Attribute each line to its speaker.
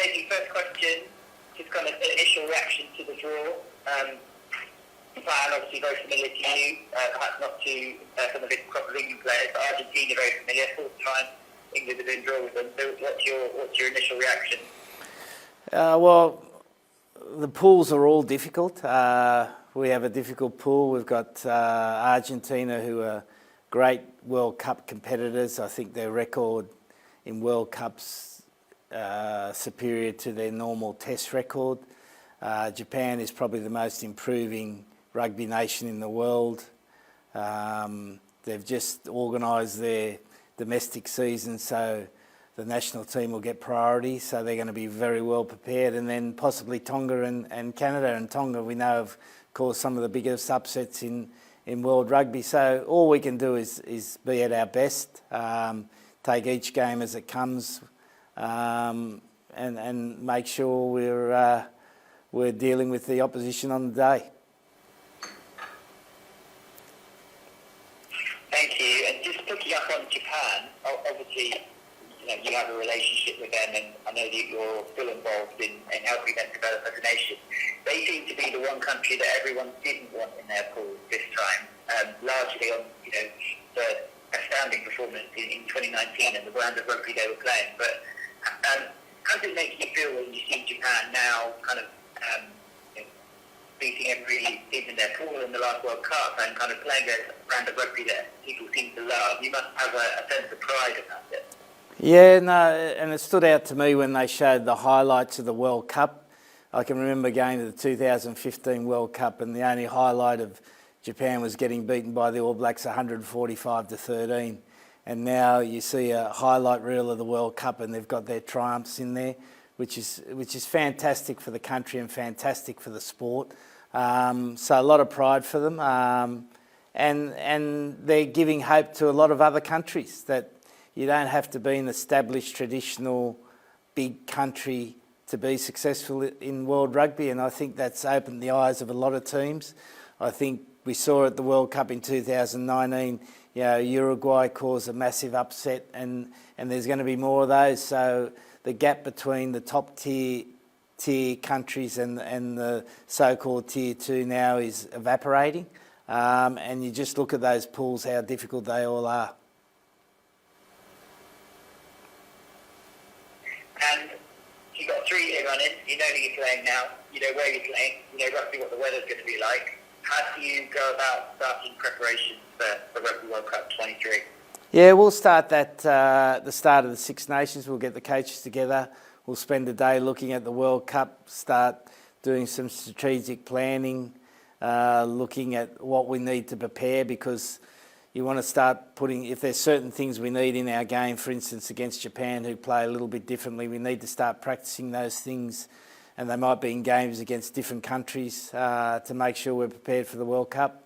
Speaker 1: Daisy, first question, just kind of initial reaction to the draw. Japan, obviously very familiar to you, perhaps not to some of the crop of England players, but Argentina very familiar. Fourth time England have been drawn with them. So what's your initial reaction?
Speaker 2: Well, the pools are all difficult. We have a difficult pool. We've got Argentina, who are great World Cup competitors. I think their record in World Cups superior to their normal Test record. Japan is probably the most improving rugby nation in the world. They've just organised their domestic season, so the national team will get priority, so they're going to be very well prepared. And then possibly Tonga and Canada. And Tonga, we know, have caused some of the biggest upsets in world rugby. So all we can do is be at our best, take each game as it comes, and make sure we're dealing with the opposition on the day.
Speaker 1: Thank you. And just picking up on Japan, obviously, you have a relationship with them, and I know that you're still involved in helping them develop as a nation. They seem to be the one country that everyone didn't want in their pool this time, largely on the astounding performance in 2019 and the brand of rugby they were playing. But how does it make you feel when you see Japan now kind of beating every team in their pool in the last World Cup and kind of playing a brand of rugby that people seem to love? You must have a sense of pride about it.
Speaker 2: Yeah, no, and it stood out to me when they showed the highlights of the World Cup. I can remember going to the 2015 World Cup, and the only highlight of Japan was getting beaten by the All Blacks 145-13. And now you see a highlight reel of the World Cup, and they've got their triumphs in there, which is fantastic for the country and fantastic for the sport. So a lot of pride for them, and they're giving hope to a lot of other countries that you don't have to be an established, traditional, big country to be successful in world rugby, and I think that's opened the eyes of a lot of teams. I think we saw at the World Cup in 2019, Uruguay caused a massive upset, and there's going to be more of those. So the gap between the top tier countries and the so-called tier 2 now is evaporating, and you just look at those pools, how difficult they all are.
Speaker 1: And you've got 3 years running, you know who you're playing now, you know where you're playing, you know roughly what the weather's going to be like. How do you go about starting preparations for Rugby World Cup 23?
Speaker 2: Yeah, we'll start that at the start of the Six Nations. We'll get the coaches together. We'll spend a day looking at the World Cup, start doing some strategic planning, looking at what we need to prepare, because you want to start putting, if there's certain things we need in our game, for instance, against Japan, who play a little bit differently, we need to start practicing those things, and they might be in games against different countries to make sure we're prepared for the World Cup.